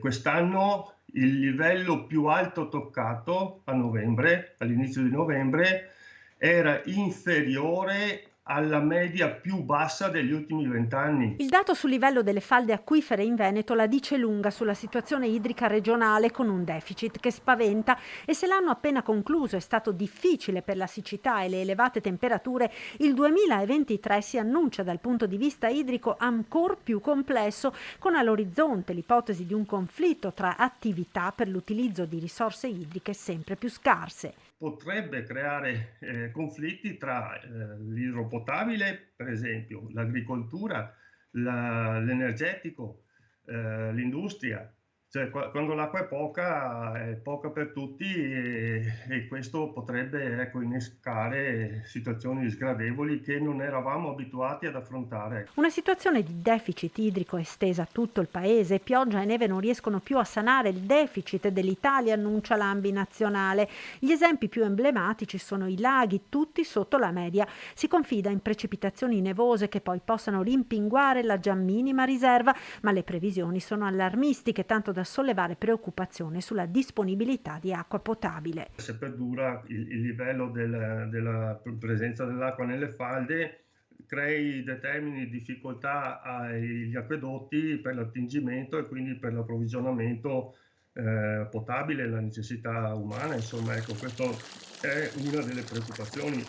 Quest'anno il livello più alto toccato a novembre, all'inizio di novembre, era inferiore alla media più bassa degli ultimi 20 anni. Il dato sul livello delle falde acquifere in Veneto la dice lunga sulla situazione idrica regionale, con un deficit che spaventa, e se l'anno appena concluso è stato difficile per la siccità e le elevate temperature, il 2023 si annuncia dal punto di vista idrico ancor più complesso, con all'orizzonte l'ipotesi di un conflitto tra attività per l'utilizzo di risorse idriche sempre più scarse. Potrebbe creare conflitti tra l'idropotabile, per esempio, l'agricoltura, l'energetico, l'industria. Cioè, quando l'acqua è poca per tutti e questo potrebbe, ecco, innescare situazioni sgradevoli che non eravamo abituati ad affrontare. Una situazione di deficit idrico estesa a tutto il paese, pioggia e neve non riescono più a sanare il deficit dell'Italia, annuncia l'ANBI nazionale. Gli esempi più emblematici sono i laghi, tutti sotto la media. Si confida in precipitazioni nevose che poi possano rimpinguare la già minima riserva, ma le previsioni sono allarmistiche, tanto da sollevare preoccupazione sulla disponibilità di acqua potabile. Se perdura il livello della presenza dell'acqua nelle falde, determini difficoltà agli acquedotti per l'attingimento e quindi per l'approvvigionamento potabile, la necessità umana, insomma, ecco, questo è una delle preoccupazioni.